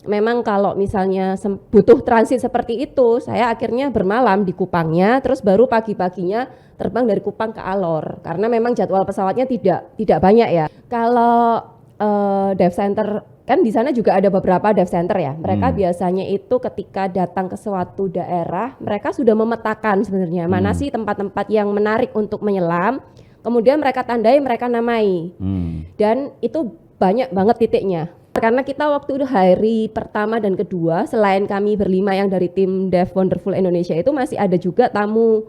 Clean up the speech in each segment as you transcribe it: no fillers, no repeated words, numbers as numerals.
memang kalau misalnya butuh transit seperti itu, saya akhirnya bermalam di Kupangnya, terus baru pagi-paginya terbang dari Kupang ke Alor, karena memang jadwal pesawatnya tidak banyak ya. Kalau dive center kan di sana juga ada beberapa dive center ya. Mereka biasanya itu ketika datang ke suatu daerah, mereka sudah memetakan sebenarnya mana sih tempat-tempat yang menarik untuk menyelam. Kemudian mereka tandai, mereka namai. Dan itu banyak banget titiknya. Karena kita waktu itu hari pertama dan kedua, selain kami berlima yang dari tim Dive Wonderful Indonesia itu masih ada juga tamu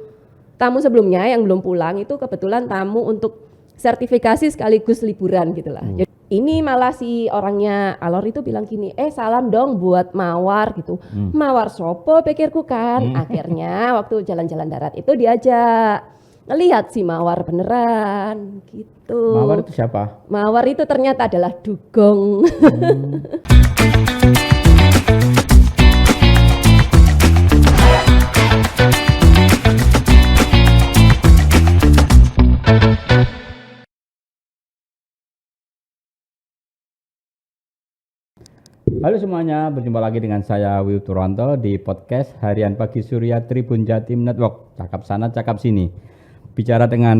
sebelumnya yang belum pulang, itu kebetulan tamu untuk sertifikasi sekaligus liburan gitu lah. Jadi ini malah si orangnya Alor itu bilang gini, salam dong buat Mawar gitu. Mawar sopo pikirku kan. Akhirnya waktu jalan-jalan darat itu diajak ngelihat si Mawar beneran gitu. Mawar itu siapa? Mawar itu ternyata adalah dugong. Halo semuanya, berjumpa lagi dengan saya Wiu Turanto di podcast Harian Pagi Surya Tribun Jatim Network. Cakap sana, cakap sini. Bicara dengan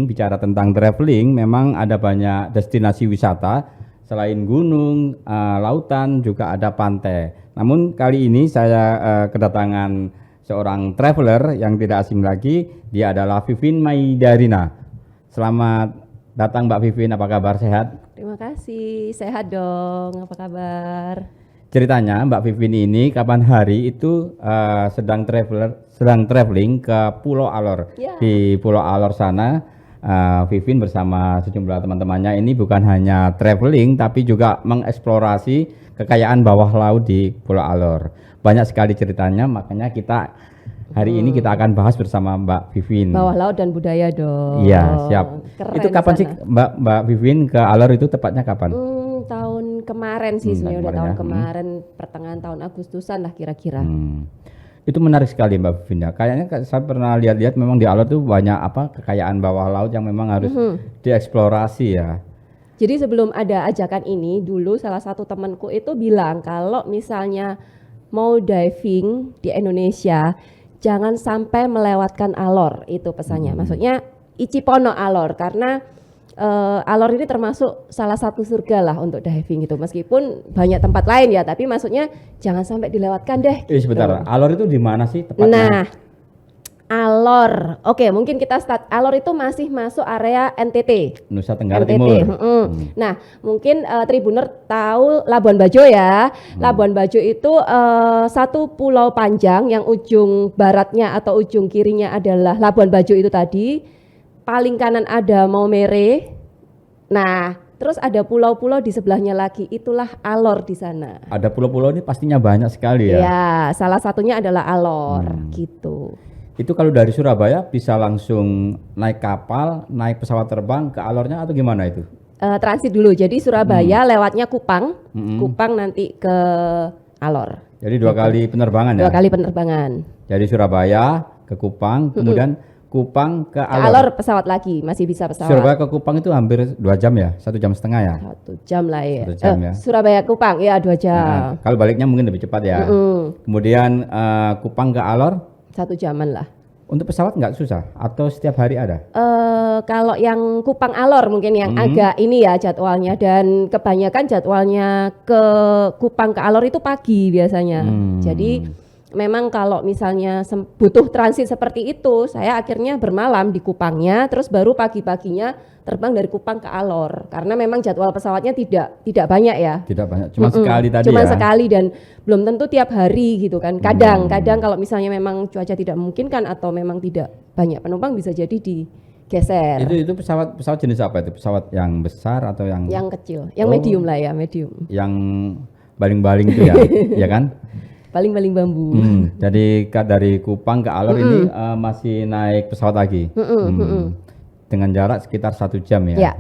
bicara tentang traveling, memang ada banyak destinasi wisata. Selain gunung, lautan, juga ada pantai. Namun kali ini saya kedatangan seorang traveler yang tidak asing lagi. Dia adalah Vivin Maidarina. Selamat datang Mbak Vivin, apa kabar, sehat? Terima kasih, sehat dong, apa kabar? Ceritanya Mbak Vivin ini kapan hari itu sedang traveling ke Pulau Alor. Di Pulau Alor sana Vivin bersama sejumlah teman-temannya ini bukan hanya traveling tapi juga mengeksplorasi kekayaan bawah laut di Pulau Alor. Banyak sekali ceritanya, makanya hari ini kita akan bahas bersama Mbak Vivin. Bawah laut dan budaya dong. Iya, siap. Keren itu kapan sih Mbak Vivin ke Alor itu tepatnya kapan? Tahun kemarin sih sebenarnya, udah tahun kemarin, pertengahan tahun Agustusan lah kira-kira. Itu menarik sekali Mbak Vivin ya. Kayaknya saya pernah lihat memang di Alor tuh banyak kekayaan bawah laut yang memang harus dieksplorasi ya. Jadi sebelum ada ajakan ini, dulu salah satu temanku itu bilang kalau misalnya mau diving di Indonesia, jangan sampai melewatkan Alor, itu pesannya. Maksudnya Icipono Alor, karena Alor ini termasuk salah satu surga lah untuk diving gitu. Meskipun banyak tempat lain ya, tapi maksudnya jangan sampai dilewatkan deh. Sebentar, Alor itu di mana sih tepatnya? Nah, Alor, oke, mungkin kita start. Alor itu masih masuk area NTT, Nusa Tenggara Timur. Nah, mungkin Tribuner tahu Labuan Bajo ya. Labuan Bajo itu satu pulau panjang yang ujung baratnya atau ujung kirinya adalah Labuan Bajo itu tadi. Paling kanan ada Maumere. Nah, terus ada pulau-pulau di sebelahnya lagi, itulah Alor di sana. Ada pulau-pulau ini pastinya banyak sekali ya. Ya, salah satunya adalah Alor gitu. Itu kalau dari Surabaya bisa langsung naik kapal, naik pesawat terbang ke Alornya atau gimana itu? Transit dulu, jadi Surabaya lewatnya Kupang, Kupang nanti ke Alor. Jadi dua kali penerbangan ya? Dua kali penerbangan. Jadi Surabaya ke Kupang, kemudian Kupang ke Alor. Ke Alor pesawat lagi, masih bisa pesawat. Surabaya ke Kupang itu hampir 2 jam ya? 1 jam setengah ya? 1 jam lah ya. 1 jam ya. Surabaya Kupang, ya 2 jam. Kalau baliknya mungkin lebih cepat ya. Kemudian Kupang ke Alor? 1 jaman lah. Untuk pesawat nggak susah? Atau setiap hari ada? Kalau yang Kupang Alor mungkin yang agak ini ya jadwalnya, dan kebanyakan jadwalnya ke Kupang ke Alor itu pagi biasanya. Jadi memang kalau misalnya butuh transit seperti itu, saya akhirnya bermalam di Kupangnya, terus baru pagi-paginya terbang dari Kupang ke Alor, karena memang jadwal pesawatnya tidak banyak ya. Tidak banyak, cuma sekali tadi cuma ya. sekali, dan belum tentu tiap hari gitu kan. Kadang kalau misalnya memang cuaca tidak memungkinkan atau memang tidak banyak penumpang, bisa jadi digeser. Itu pesawat jenis apa itu? Pesawat yang besar atau yang kecil, yang medium lah ya, medium. Yang baling-baling itu ya, ya kan? Baling-baling bambu. Jadi dari Kupang ke Alor ini masih naik pesawat lagi. Dengan jarak sekitar 1 jam ya.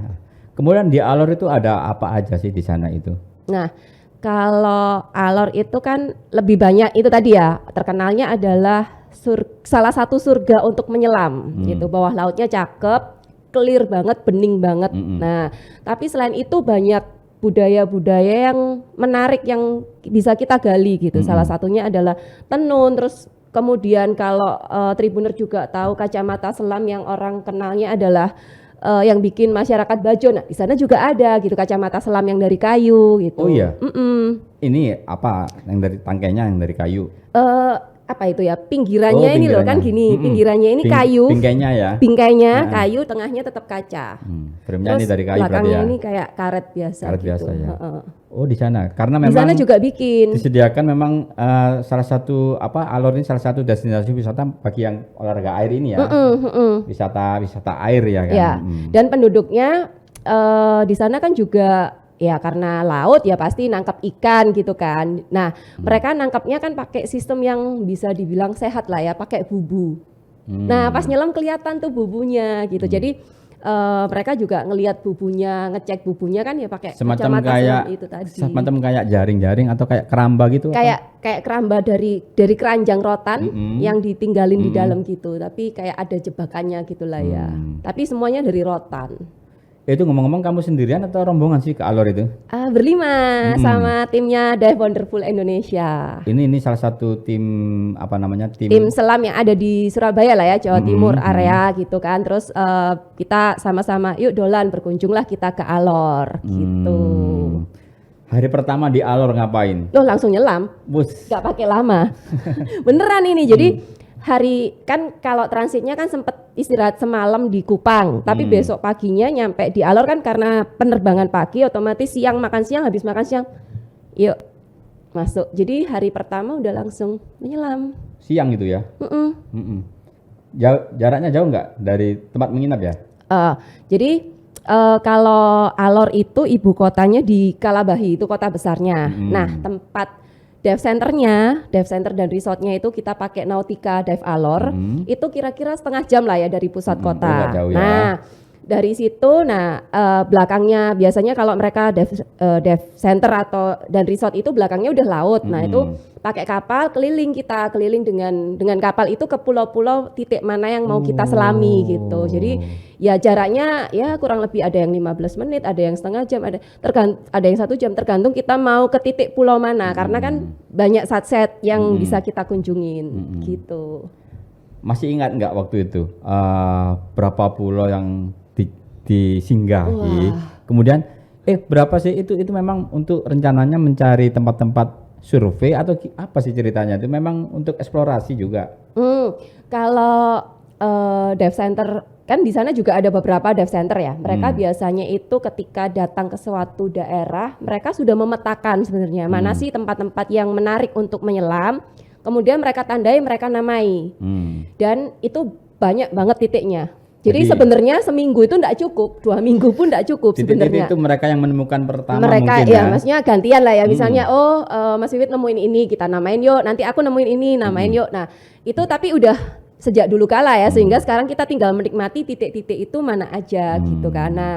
Kemudian di Alor itu ada apa aja sih di sana itu? Nah, kalau Alor itu kan lebih banyak itu tadi ya, terkenalnya adalah salah satu surga untuk menyelam gitu. Bawah lautnya cakep, clear banget, bening banget. Nah, tapi selain itu banyak budaya-budaya yang menarik yang bisa kita gali gitu. Salah satunya adalah tenun, terus kemudian kalau Tribuner juga tahu kacamata selam yang orang kenalnya adalah yang bikin masyarakat Bajo. Nah, di sana juga ada gitu kacamata selam yang dari kayu gitu. Oh iya. Ini apa yang dari tangkainya yang dari kayu? Apa itu ya, pinggirannya ini loh kan gini, pinggirannya ini kayu, bingkainya ya, bingkainya kayu, tengahnya tetap kaca. Frame-nya ini dari kayu berarti belakangnya ya. ini kayak karet biasa. Karet gitu. biasa ya. Oh di sana, karena Di memang sana juga bikin. disediakan memang salah satu Alor ini salah satu destinasi wisata bagi yang olahraga air ini ya, wisata air ya kan. Ya. Dan penduduknya di sana kan juga ya karena laut ya pasti nangkap ikan gitu kan. Nah mereka nangkapnya kan pakai sistem yang bisa dibilang sehat lah ya, pakai bubu. Nah pas nyelam kelihatan tuh bubunya gitu. Jadi mereka juga ngelihat bubunya, ngecek bubunya kan ya pakai semacam kacamata kayak selam itu tadi. semacam kayak jaring-jaring atau kayak keramba gitu. Kayak keramba dari keranjang rotan yang ditinggalin di dalam gitu. Tapi kayak ada jebakannya gitulah ya. Tapi semuanya dari rotan. Itu ngomong-ngomong kamu sendirian atau rombongan sih ke Alor itu? Berlima sama timnya Dive Wonderful Indonesia. Ini salah satu tim apa namanya Tim selam yang ada di Surabaya lah ya, Jawa Timur area gitu kan. Terus kita sama-sama yuk dolan berkunjunglah kita ke Alor gitu. Hari pertama di Alor ngapain? Loh langsung nyelam, Bus. nggak pakai lama. Beneran ini. Jadi hari kan kalau transitnya kan sempet istirahat semalam di Kupang, tapi besok paginya nyampe di Alor kan karena penerbangan pagi otomatis siang makan siang, habis makan siang yuk masuk. Jadi hari pertama udah langsung menyelam. Siang gitu ya? Jaraknya jauh nggak dari tempat menginap ya? Jadi kalau Alor itu ibu kotanya di Kalabahi, itu kota besarnya. Nah tempat dive center dan resortnya itu kita pakai Nautica Dive Alor, itu kira-kira setengah jam lah ya dari pusat kota. Jauh ya. Nah dari situ, belakangnya biasanya kalau mereka dive center dan resort itu belakangnya udah laut. Nah itu pakai kapal keliling dengan kapal itu ke pulau-pulau titik mana yang mau kita selami gitu. Jadi ya jaraknya ya kurang lebih ada yang 15 menit, ada yang setengah jam, ada yang 1 jam tergantung kita mau ke titik pulau mana karena kan banyak sunset yang bisa kita kunjungin gitu. Masih ingat nggak waktu itu berapa pulau yang disinggahi? Kemudian berapa sih itu memang untuk rencananya mencari tempat-tempat survei atau apa sih ceritanya? Itu memang untuk eksplorasi juga. Kalau dive center kan di sana juga ada beberapa dive center ya. Mereka biasanya itu ketika datang ke suatu daerah, mereka sudah memetakan sebenarnya mana sih tempat-tempat yang menarik untuk menyelam. Kemudian mereka tandai, mereka namai. Dan itu banyak banget titiknya. Jadi sebenarnya seminggu itu enggak cukup, 2 minggu pun enggak cukup sebenarnya. Itu mereka yang menemukan pertama mereka, mungkin ya. Maksudnya gantian lah ya. Misalnya Mas Wiwit nemuin ini, kita namain yuk. Nanti aku nemuin ini, namain yuk. Nah itu tapi udah sejak dulu kala ya, sehingga sekarang kita tinggal menikmati titik-titik itu mana aja gitu kan. Nah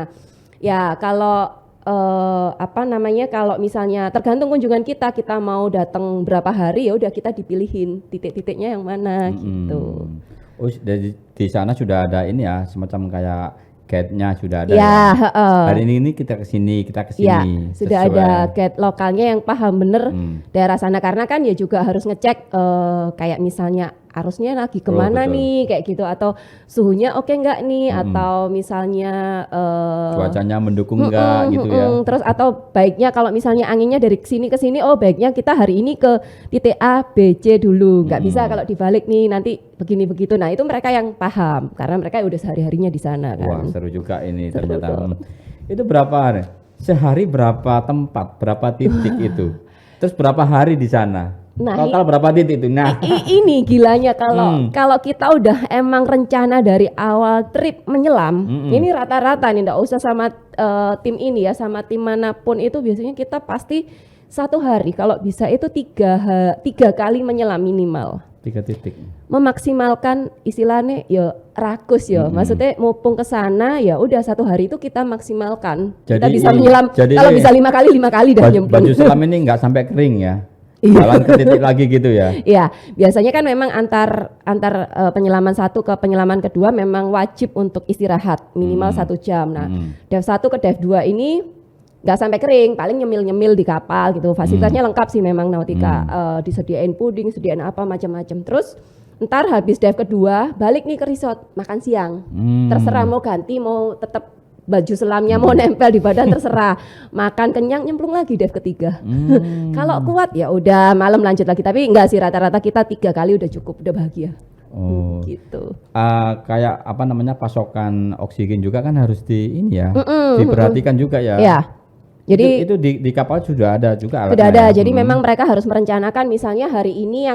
ya kalau kalau misalnya tergantung kunjungan kita mau datang berapa hari ya udah kita dipilihin titik-titiknya yang mana gitu. Oh, di sana sudah ada ini ya, semacam kayak guide-nya sudah ada ya. Hari ini kita kesini. Ya, sudah ada guide lokalnya yang paham bener daerah sana karena kan ya juga harus ngecek kayak misalnya arusnya lagi kemana nih kayak gitu atau suhunya oke enggak nih atau misalnya cuacanya mendukung enggak gitu ya. Terus atau baiknya kalau misalnya anginnya dari sini ke sini baiknya kita hari ini ke titik A, B, C dulu. Enggak bisa kalau dibalik nih nanti begini begitu. Nah, itu mereka yang paham karena mereka udah sehari-harinya di sana kan. Wah, seru juga ini ternyata. Itu berapa sehari berapa tempat, berapa titik itu? Terus berapa hari di sana? Nah, total berapa titik itu? Nah, ini gilanya kalau kita udah emang rencana dari awal trip menyelam, ini rata-rata nih, nggak usah sama tim ini ya, sama tim manapun itu biasanya kita pasti 1 hari kalau bisa itu 3 kali menyelam minimal. 3 titik. Memaksimalkan istilahnya ya rakus ya, maksudnya mumpung ke sana ya udah 1 hari itu kita maksimalkan. Kita bisa menyelam kalau bisa 5 kali dah nyemplung. Baju selam ini nggak sampai kering ya. Jalan ke titik lagi gitu ya. Iya, biasanya kan memang antar penyelaman 1 ke penyelaman kedua memang wajib untuk istirahat minimal 1 jam. Nah, dive 1 ke dive 2 ini nggak sampai kering, paling nyemil-nyemil di kapal gitu. Fasilitasnya lengkap sih memang Nautica, disediain puding, sediain apa macam-macam. Terus ntar habis dive kedua balik nih ke resort makan siang. Terserah mau ganti, mau tetap baju selamnya mau nempel di badan terserah. Makan kenyang nyemplung lagi dive ketiga. Kalau kuat ya udah malam lanjut lagi. Tapi enggak sih, rata-rata kita 3 kali udah cukup, udah bahagia. Gitu. Kayak apa namanya, pasokan oksigen juga kan harus diperhatikan juga ya. Ya. Jadi itu di kapal sudah ada juga alatnya. sudah ada. Jadi memang mereka harus merencanakan misalnya hari ini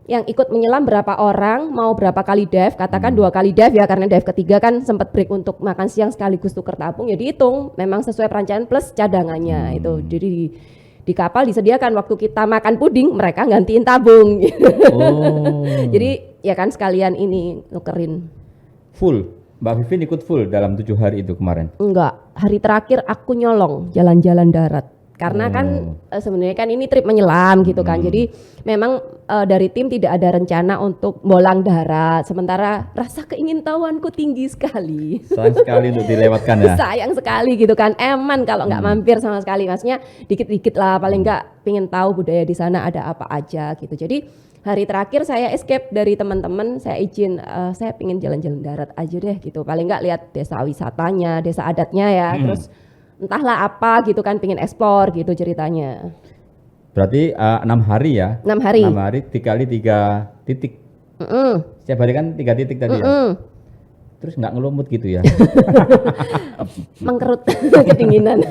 yang ikut menyelam berapa orang, mau berapa kali dive, katakan 2 kali dive ya, karena dive ketiga kan sempat break untuk makan siang sekaligus tukar tabung, ya dihitung memang sesuai perencanaan plus cadangannya itu. Jadi di kapal disediakan waktu kita makan puding mereka gantiin tabung. Jadi ya kan sekalian ini nukerin. Full, Mbak Vivin ikut full dalam 7 hari itu kemarin? Enggak, hari terakhir aku nyolong jalan-jalan darat. Karena kan sebenarnya kan ini trip menyelam gitu kan. Jadi memang dari tim tidak ada rencana untuk bolang darat. Sementara rasa keingintahuanku tinggi sekali. Sayang sekali untuk dilewatkan ya. Sayang sekali gitu kan. Eman kalau nggak mampir sama sekali. Maksudnya dikit-dikit lah, paling nggak pengen tahu budaya di sana ada apa aja gitu. Jadi hari terakhir saya escape dari teman-teman, saya izin saya pengen jalan-jalan darat aja deh gitu. Paling nggak lihat desa wisatanya, desa adatnya ya. Terus entahlah apa gitu kan, pengen explore gitu ceritanya. Berarti 6 hari ya? 6 hari. 6 hari dikali 3 titik. Setiap hari kan 3 titik tadi ya? Terus nggak ngelumut gitu ya? Mengkerut kedinginan.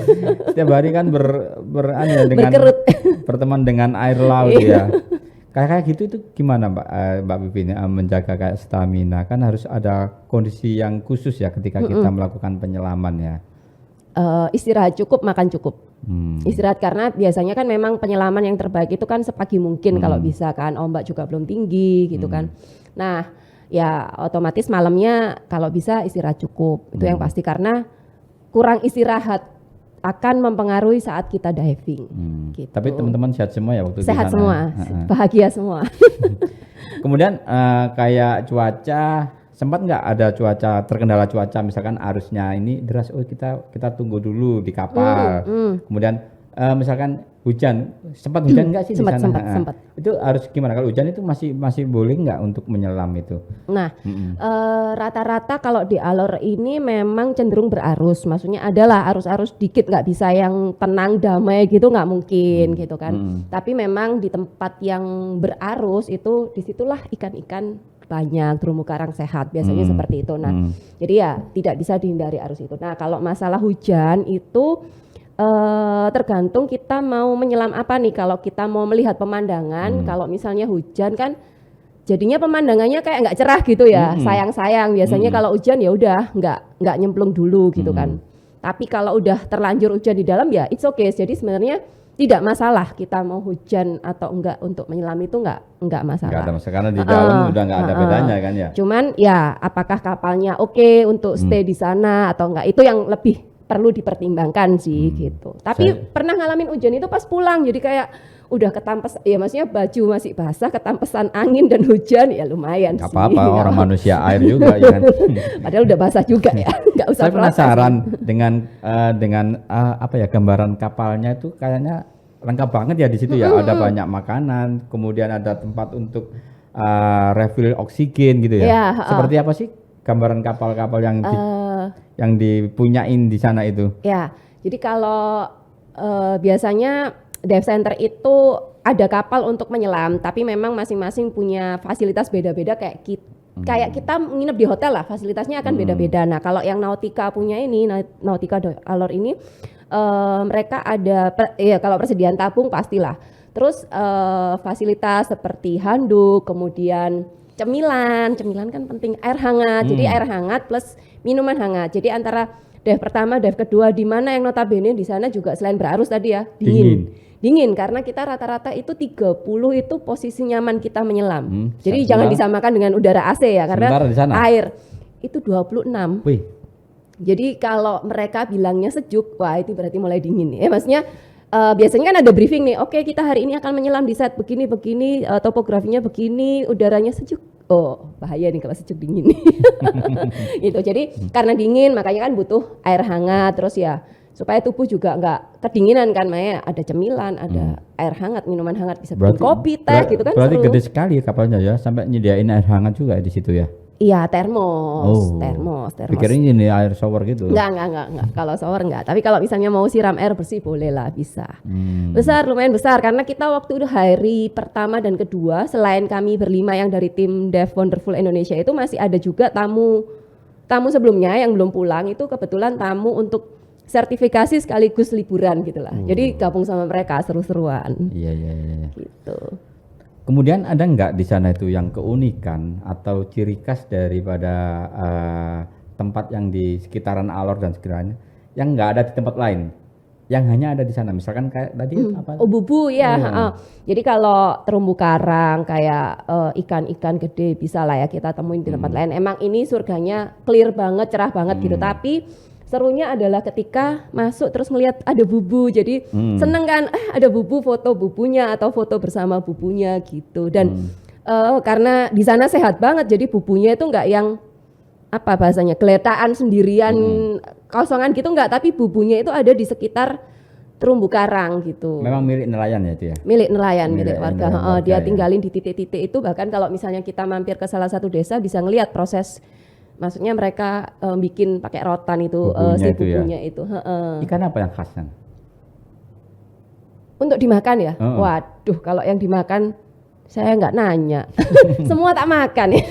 Setiap hari kan berteman dengan air laut ya. Kayak gitu itu gimana Mbak Vivin menjaga kayak stamina? Kan harus ada kondisi yang khusus ya ketika kita melakukan penyelaman ya. Istirahat cukup, makan cukup. Istirahat karena biasanya kan memang penyelaman yang terbaik itu kan sepagi mungkin kalau bisa kan, ombak juga belum tinggi gitu kan. Nah ya otomatis malamnya kalau bisa istirahat cukup, itu yang pasti, karena kurang istirahat akan mempengaruhi saat kita diving. Gitu. Tapi teman-teman sehat semua ya waktu itu? Sehat semua, bahagia semua. Kemudian kayak cuaca, sempat nggak ada terkendala cuaca, misalkan arusnya ini deras, kita tunggu dulu di kapal. Kemudian misalkan hujan, sempat hujan nggak sih di sana? Sempat. Itu harus gimana kalau hujan itu masih boleh nggak untuk menyelam itu? Nah, rata-rata kalau di Alor ini memang cenderung berarus, maksudnya adalah arus-arus dikit, nggak bisa yang tenang damai gitu, nggak mungkin gitu kan. Tapi memang di tempat yang berarus itu disitulah ikan-ikan banyak, terumbu karang sehat biasanya seperti itu. Nah, jadi ya tidak bisa dihindari arus itu. Nah, kalau masalah hujan itu tergantung kita mau menyelam apa nih. Kalau kita mau melihat pemandangan, kalau misalnya hujan kan jadinya pemandangannya kayak nggak cerah gitu ya, sayang-sayang. Biasanya kalau hujan ya udah nggak nyemplung dulu gitu kan. Tapi kalau udah terlanjur hujan di dalam ya it's okay. Jadi sebenarnya tidak masalah kita mau hujan atau enggak untuk menyelam, itu enggak masalah. Enggak ada masalah karena di dalam udah enggak ada bedanya kan ya. Cuman ya apakah kapalnya oke untuk stay di sana atau enggak, itu yang lebih perlu dipertimbangkan sih gitu. Tapi pernah ngalamin hujan itu pas pulang, jadi kayak udah ketampes, ya maksudnya baju masih basah, ketampesan angin dan hujan ya lumayan sih. Apa-apa orang manusia air juga ya kan. Padahal udah basah juga ya, nggak usah. Saya penasaran dengan apa ya, gambaran kapalnya itu kayaknya lengkap banget ya di situ ya. Ada banyak makanan, kemudian ada tempat untuk refill oksigen gitu ya. Seperti apa sih gambaran kapal-kapal yang dipunyain di sana itu? Ya, jadi kalau biasanya dive center itu ada kapal untuk menyelam, tapi memang masing-masing punya fasilitas beda-beda, kayak kita nginep di hotel lah, fasilitasnya akan beda-beda. Nah, kalau yang Nautica punya ini, Nautica Alor ini, mereka ada kalau persediaan tabung pastilah. Terus fasilitas seperti handuk, kemudian cemilan kan penting, air hangat. Jadi air hangat plus minuman hangat. Jadi antara dive pertama, dive kedua, di mana yang notabene di sana juga selain berarus tadi ya, dingin karena kita rata-rata itu 30 itu posisi nyaman kita menyelam. Jadi jangan disamakan dengan udara AC ya, karena air itu 26. Wih. Jadi kalau mereka bilangnya sejuk, wah itu berarti mulai dingin ya. Maksudnya biasanya kan ada briefing nih, oke kita hari ini akan menyelam di set begini, topografinya begini, udaranya sejuk. Oh bahaya nih kalau sejuk dingin. Gitu. Jadi karena dingin makanya kan butuh air hangat, terus ya supaya tubuh juga nggak kedinginan kan, makanya ada cemilan, ada air hangat, minuman hangat, bisa bikin kopi, teh gitu kan. Berarti seru. gede sekali kapalnya ya, sampai nyediain air hangat juga di situ ya. Iya, termos. Pikirin ini air shower gitu. Enggak. Kalau shower enggak. Tapi kalau misalnya mau siram air bersih boleh lah, bisa. Besar, lumayan besar. Karena kita waktu itu hari pertama dan kedua, selain kami berlima yang dari tim Dev Wonderful Indonesia itu masih ada juga tamu sebelumnya yang belum pulang. Itu kebetulan tamu untuk sertifikasi sekaligus liburan gitu lah. Jadi gabung sama mereka seru-seruan. Iya. Gitu. Kemudian ada nggak di sana itu yang keunikan atau ciri khas daripada tempat yang di sekitaran Alor dan sekitarnya yang nggak ada di tempat lain, yang hanya ada di sana? Misalkan kayak tadi apa? Oh, bubu ya. Jadi kalau terumbu karang kayak ikan-ikan gede bisa lah ya kita temuin di tempat lain. Emang ini surganya clear banget, cerah banget gitu. Tapi serunya adalah ketika masuk terus melihat ada bubu, jadi seneng kan, ada bubu, foto bubunya atau foto bersama bubunya gitu. Dan karena di sana sehat banget, jadi bubunya itu nggak yang apa bahasanya geletaan sendirian kosongan gitu nggak, tapi bubunya itu ada di sekitar terumbu karang gitu. Memang milik nelayan ya itu ya? Milik nelayan, milik warga. Dia ya. tinggalin di titik-titik itu, bahkan kalau misalnya kita mampir ke salah satu desa bisa ngelihat proses. Maksudnya mereka bikin pakai rotan itu bubunya itu. Ikan apa yang khasnya? Untuk dimakan ya? Waduh, kalau yang dimakan saya nggak nanya. Semua tak makan ya.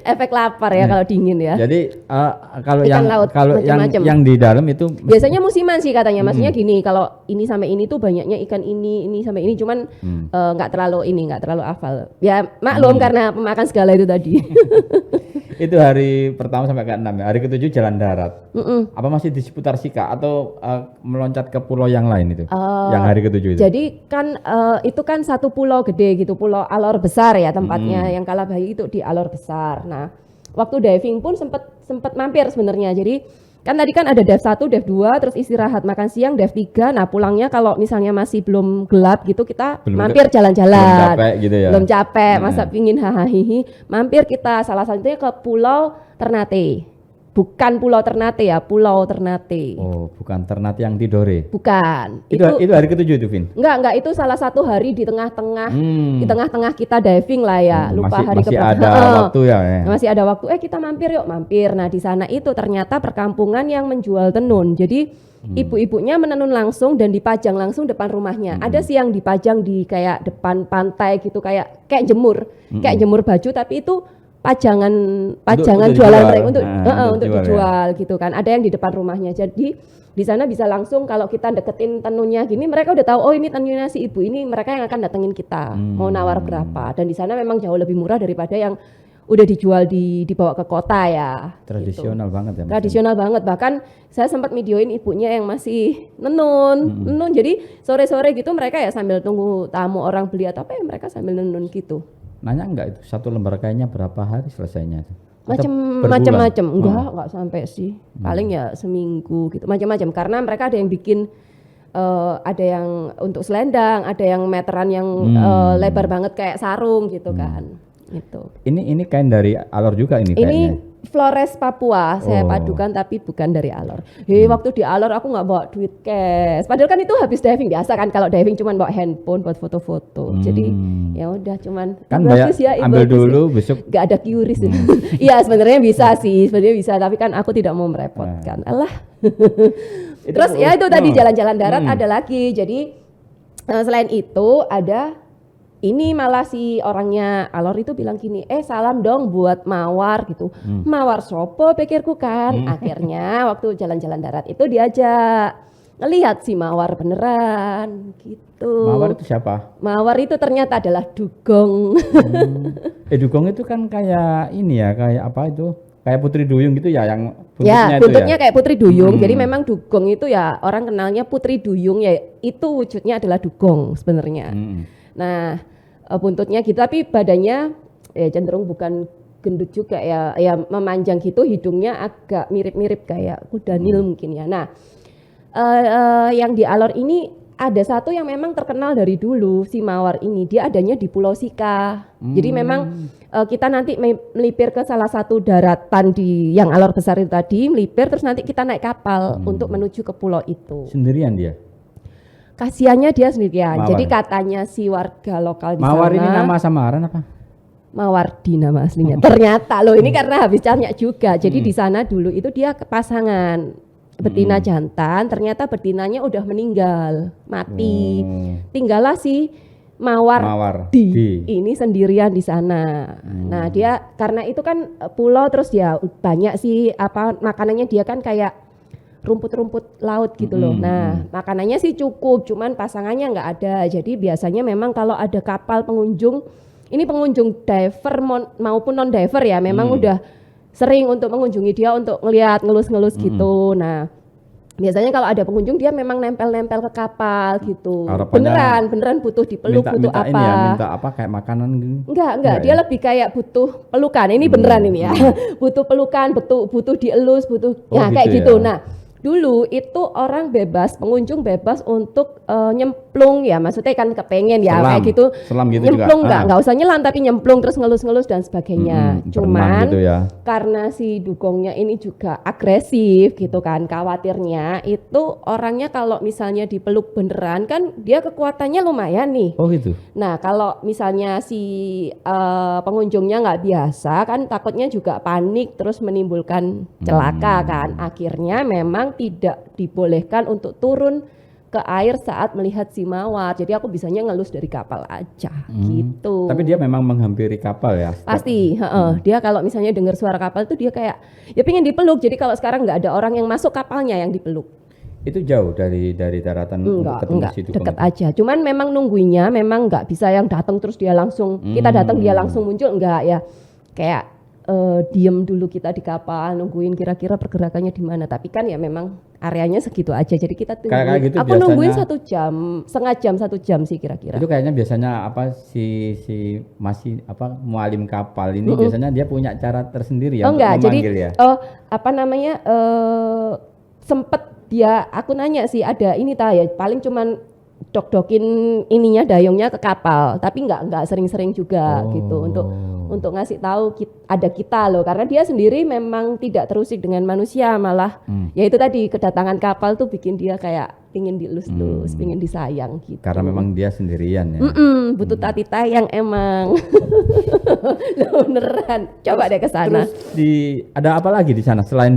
Efek lapar ya kalau dingin ya. Jadi kalau Ikan laut, yang di dalam itu biasanya musiman sih katanya. Maksudnya gini, kalau ini sampai ini tuh banyaknya ikan ini sampai ini, cuman nggak terlalu hafal. Ya maklum karena pemakan segala itu tadi. Itu hari pertama sampai ke-6 ya. Hari ke-7 jalan darat. Apa masih di seputar Sika atau meloncat ke pulau yang lain itu? Yang hari ke-7 itu. Jadi kan itu kan satu pulau gede gitu, Pulau Alor Besar ya tempatnya. Yang Kalabahi itu di Alor Besar. Nah, waktu diving pun sempat mampir sebenarnya. Jadi kan tadi kan ada Dev 1, Dev 2, terus istirahat makan siang Dev 3. Nah, pulangnya kalau misalnya masih belum gelap gitu kita mampir jalan-jalan. Belum capek gitu ya. Belum capek, masa pingin hahaha. Mampir kita salah satunya ke Pulau Ternate. Bukan Pulau Ternate ya, Pulau Ternate. Oh, bukan Ternate yang Tidore. Bukan. Itu hari ke-7 itu, Vin? Enggak, itu salah satu hari di tengah-tengah kita diving lah ya. Lupa hari masih ada waktu ya. Masih ada waktu. Kita mampir yuk, mampir. Nah, di sana itu ternyata perkampungan yang menjual tenun. Jadi ibu-ibunya menenun langsung dan dipajang langsung depan rumahnya. Ada sih yang dipajang di kayak depan pantai gitu, kayak jemur. Kayak jemur baju, tapi itu pajangan jualan mereka untuk dijual gitu kan. Ada yang di depan rumahnya. Jadi di sana bisa langsung kalau kita deketin tenunnya gini, mereka udah tahu ini tenunnya si ibu ini, mereka yang akan datengin kita. Mau nawar berapa. Dan di sana memang jauh lebih murah daripada yang udah dijual dibawa ke kota ya. Tradisional gitu. banget ya. Tradisional banget. Bahkan saya sempat videoin ibunya yang masih nenun. Jadi sore-sore gitu mereka ya sambil tunggu tamu orang beli atau apa ya, mereka sambil nenun gitu. Nanya enggak itu satu lembar kainnya berapa hari selesainya itu? Macam-macam. Enggak sampai sih. Paling ya seminggu gitu. Macam-macam karena mereka ada yang bikin ada yang untuk selendang, ada yang meteran yang lebar banget kayak sarung gitu kan. Gitu. Ini kain dari Alor juga ini kayaknya. Flores Papua saya padukan tapi bukan dari Alor. Waktu di Alor aku nggak bawa duit cash. Padahal kan itu habis diving, biasa kan kalau diving cuman bawa handphone buat foto-foto. Jadi ya udah cuman kan bagus ya, ambil dulu besok. Gak ada QRIS. Iya sebenarnya bisa sih, tapi kan aku tidak mau merepotkan. Alah. Terus ya itu tadi jalan-jalan darat ada lagi. Jadi selain itu ada ini malah si orangnya Alor itu bilang gini, salam dong buat Mawar gitu. Mawar sopo pikirku kan. Akhirnya waktu jalan-jalan darat itu diajak ngelihat si Mawar beneran gitu. Mawar itu siapa? Mawar itu ternyata adalah dugong. Dugong itu kan kayak ini ya, kayak apa itu? Kayak Putri Duyung gitu ya, yang buntutnya kayak Putri Duyung. Jadi memang dugong itu ya orang kenalnya Putri Duyung ya, itu wujudnya adalah dugong sebenarnya. Nah, buntutnya gitu tapi badannya ya cenderung bukan gendut juga ya memanjang gitu, hidungnya agak mirip-mirip kayak kuda Nil mungkin ya. Nah, yang di Alor ini ada satu yang memang terkenal dari dulu, si mawar ini, dia adanya di Pulau Sika. Jadi memang kita nanti melipir ke salah satu daratan di yang alor besar itu tadi, melipir terus nanti kita naik kapal untuk menuju ke pulau itu. Sendirian dia? Kasiannya dia sendirian. Mawar. Jadi katanya si warga lokal di Mawar sana. ini nama samaran apa? Mawardi nama aslinya. Ternyata loh ini karena habis tanya juga. Jadi di sana dulu itu dia pasangan betina jantan. Ternyata betinanya udah meninggal, mati. Tinggallah si Mawardi ini sendirian di sana. Nah dia karena itu kan pulau terus ya banyak sih apa makanannya dia kan kayak rumput-rumput laut gitu loh. Nah makanannya sih cukup, cuman pasangannya nggak ada. Jadi biasanya memang kalau ada kapal pengunjung, ini pengunjung diver maupun non diver ya, memang udah sering untuk mengunjungi dia untuk ngelihat ngelus-ngelus gitu. Nah biasanya kalau ada pengunjung dia memang nempel-nempel ke kapal gitu. Harapannya Beneran butuh dipeluk, butuh apa? Ini ya, minta apa kayak makanan gitu? Enggak, dia lebih kayak butuh pelukan. Ini beneran ini ya. Butuh pelukan, butuh dielus, butuh ya kayak gitu. Ya. Nah, dulu itu orang bebas, pengunjung bebas untuk nyemplung ya, maksudnya kan kepengen ya kayak gitu. Selam gitu nyemplung juga. Nggak usah nyelam tapi nyemplung terus ngelus-ngelus dan sebagainya. Cuman gitu ya. karena si dugongnya ini juga agresif gitu kan, khawatirnya itu orangnya kalau misalnya dipeluk beneran kan dia kekuatannya lumayan nih. Oh gitu. Nah kalau misalnya si pengunjungnya nggak biasa kan takutnya juga panik terus menimbulkan celaka kan. Akhirnya memang tidak dibolehkan untuk turun ke air saat melihat si mawar. Jadi aku bisanya ngelus dari kapal aja gitu. Tapi dia memang menghampiri kapal ya? Pasti, dia kalau misalnya dengar suara kapal itu dia kayak ya pengen dipeluk. Jadi kalau sekarang nggak ada orang yang masuk kapalnya yang dipeluk. Itu jauh dari daratan untuk ketemu Enggak, si dugong deket itu? aja. Cuman memang nungguinya memang nggak bisa yang datang terus dia langsung kita datang dia langsung muncul enggak ya. Kayak diem dulu kita di kapal nungguin kira-kira pergerakannya di mana. Tapi kan ya memang areanya segitu aja. Jadi kita tungguin. Kayak gitu aku nungguin biasanya- satu jam sih kira-kira. Itu kayaknya biasanya apa si masih apa mualim kapal ini biasanya dia punya cara tersendiri ya untuk enggak, jadi memanggil ya. apa namanya sempet dia aku nanya sih ada ini ya paling cuman dok-dokin ininya dayungnya ke kapal tapi nggak sering-sering juga gitu untuk ngasih tahu ada kita loh karena dia sendiri memang tidak terusik dengan manusia malah ya itu tadi kedatangan kapal tuh bikin dia kayak pingin dielus-elus, pingin disayang gitu. Karena memang dia sendirian ya. Butuh tati tayang emang. Beneran. Coba deh ke sana. Terus ada apa lagi di sana selain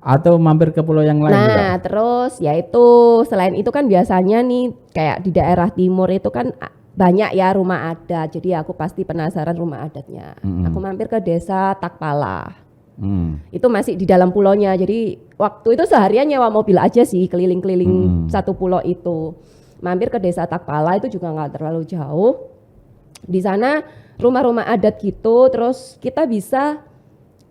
atau mampir ke pulau yang lain juga? Nah, terus yaitu selain itu kan biasanya nih kayak di daerah timur itu kan banyak ya rumah adat. Jadi aku pasti penasaran rumah adatnya. Aku mampir ke desa Takpala. Itu masih di dalam pulaunya. Jadi waktu itu seharian nyewa mobil aja sih keliling-keliling satu pulau itu. Mampir ke desa Takpala itu juga nggak terlalu jauh. Di sana rumah-rumah adat gitu. Terus kita bisa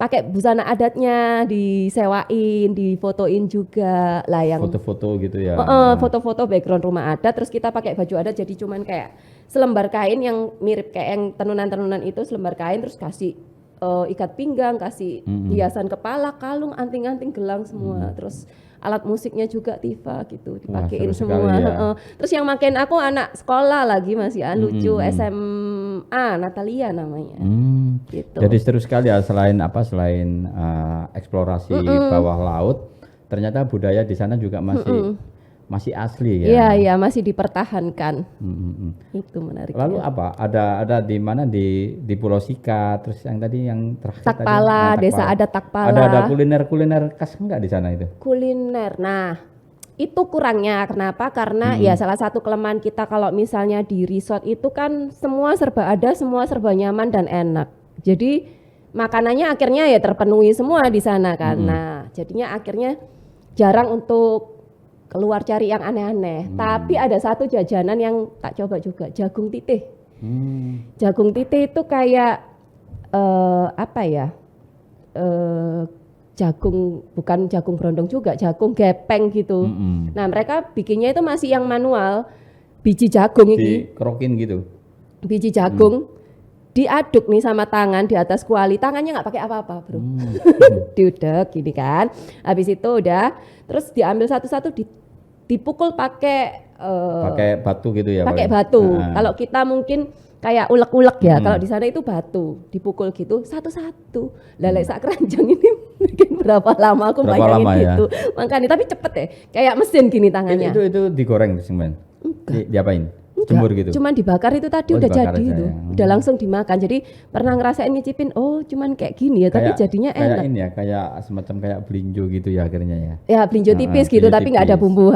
pakai busana adatnya, disewain, difotoin juga lah yang Foto-foto gitu ya. foto-foto background rumah adat, terus kita pakai baju adat jadi cuman kayak selembar kain yang mirip kayak yang tenunan-tenunan itu, selembar kain terus kasih ikat pinggang, kasih hiasan kepala, kalung, anting-anting, gelang semua, terus alat musiknya juga Tifa gitu dipakein semua. Ya. Terus yang makin aku anak sekolah lagi masih lucu SMA Natalia namanya. Gitu. Jadi seru sekali ya selain eksplorasi bawah laut, ternyata budaya di sana juga masih asli ya. Iya masih dipertahankan. Itu menarik. Lalu apa? Ada di mana di Pulau Sika, terus yang tadi yang terakhir Takpala, tadi, desa adat Takpala. Ada kuliner khas enggak di sana itu? Kuliner. Nah, itu kurangnya. Kenapa? Karena ya salah satu kelemahan kita kalau misalnya di resort itu kan semua serba ada, semua serba nyaman dan enak. Jadi makanannya akhirnya ya terpenuhi semua di sana kan. Nah, jadinya akhirnya jarang untuk keluar cari yang aneh-aneh. Tapi ada satu jajanan yang tak coba juga, jagung titih. Jagung titih itu kayak apa ya? Jagung, bukan jagung brondong juga, jagung gepeng gitu. Nah mereka bikinnya itu masih yang manual, biji jagung ini. Dikerokin gitu. Biji jagung diaduk nih sama tangan di atas kuali, tangannya nggak pakai apa-apa bro. Diudek gini kan. Habis itu udah, terus diambil satu-satu dipukul pakai pakai batu gitu ya? pakai paling? batu. Nah, Kalau kita mungkin kayak ulek-ulek ya, kalau di sana itu batu, dipukul gitu satu-satu. Lalek sak keranjang ini bikin berapa lama aku Berapa bayangin lama ya? gitu. Makanya tapi cepet ya, kayak mesin gini tangannya. itu digoreng sih men? Diapain? Jemur gitu? Cuman dibakar itu tadi Oh, udah dibakar jadi aja itu, ya. udah langsung dimakan. Jadi pernah ngerasain nyicipin, oh cuman kayak gini ya, tapi jadinya kayak enak. ini ya, kayak semacam kayak belinjo gitu ya akhirnya ya. Ya belinjo tipis gitu, belinjo tapi nggak ada tipis. bumbu.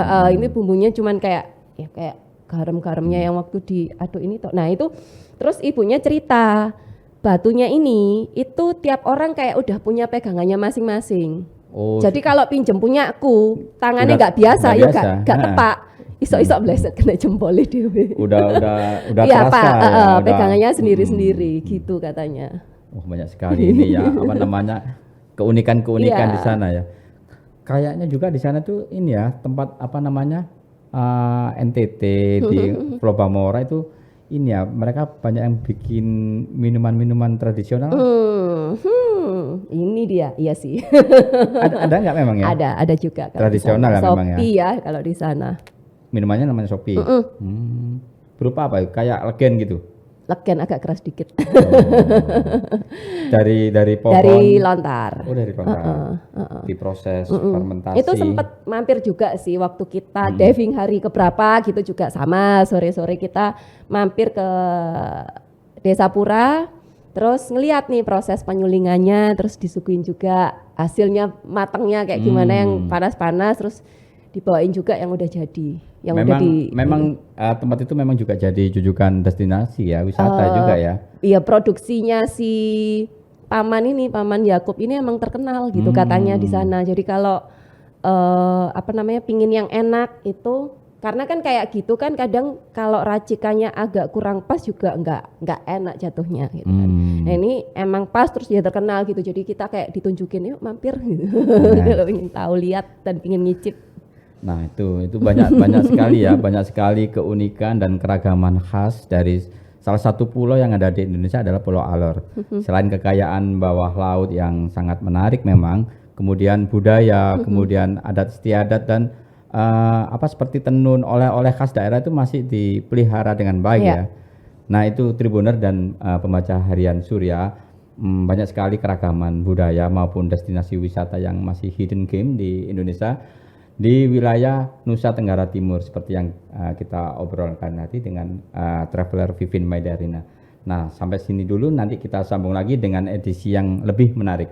Ini bumbunya cuman kayak ya kayak garam-garamnya yang waktu diaduk ini toh. Nah itu terus ibunya cerita batunya ini itu tiap orang kayak udah punya pegangannya masing-masing. Oh, Jadi kalau pinjem punya aku tangannya Udah- nggak biasa, nggak ya biasa. nggak Nah. tepak. Isok-isok bleset kena jempolnya dewe. udah Iya terasa Pak, ya, udah. pegangannya sendiri-sendiri gitu katanya. Oh, banyak sekali ini ya, apa namanya, keunikan-keunikan Iya. di sana ya. Kayaknya juga di sana tuh ini ya, tempat apa namanya, NTT di Pulau Bamora itu ini ya, mereka banyak yang bikin minuman-minuman tradisional. Ini dia, iya sih. Ada nggak memang ya? Ada juga kalau di Tradisional sana. ya memang ya? Shopee ya kalau di sana. Minumannya namanya Shopee. Berupa apa? Kayak legen gitu. Legen agak keras dikit. Dari pohon. Dari lontar. Oh, dari lontar. Diproses fermentasi. Itu sempat mampir juga sih waktu kita diving hari keberapa gitu juga sama, sore-sore kita mampir ke Desa Pura, terus ngeliat nih proses penyulingannya, terus disuguhin juga hasilnya matangnya kayak gimana, yang panas-panas, terus dibawain juga yang udah jadi, yang udah memang tempat itu memang juga jadi jujukan destinasi ya, wisata juga ya. Iya, produksinya si Paman Yakub ini emang terkenal gitu katanya di sana. Jadi kalau pingin yang enak itu, karena kan kayak gitu kan kadang kalau racikannya agak kurang pas juga nggak enak jatuhnya gitu kan. Nah ini emang pas, terus dia terkenal gitu. Jadi kita kayak ditunjukin, yuk mampir gitu. Kalau ingin tahu, lihat dan pingin nyicip. Nah itu banyak sekali ya, banyak sekali keunikan dan keragaman khas dari salah satu pulau yang ada di Indonesia adalah Pulau Alor. Selain kekayaan bawah laut yang sangat menarik memang, kemudian budaya, kemudian adat istiadat dan seperti tenun, oleh-oleh khas daerah itu masih dipelihara dengan baik ya. Nah itu Tribuner dan pembaca harian Surya, banyak sekali keragaman budaya maupun destinasi wisata yang masih hidden gem di Indonesia, di wilayah Nusa Tenggara Timur seperti yang kita obrolkan nanti dengan traveler Vivin Maidarina. Nah sampai sini dulu, nanti kita sambung lagi dengan edisi yang lebih menarik.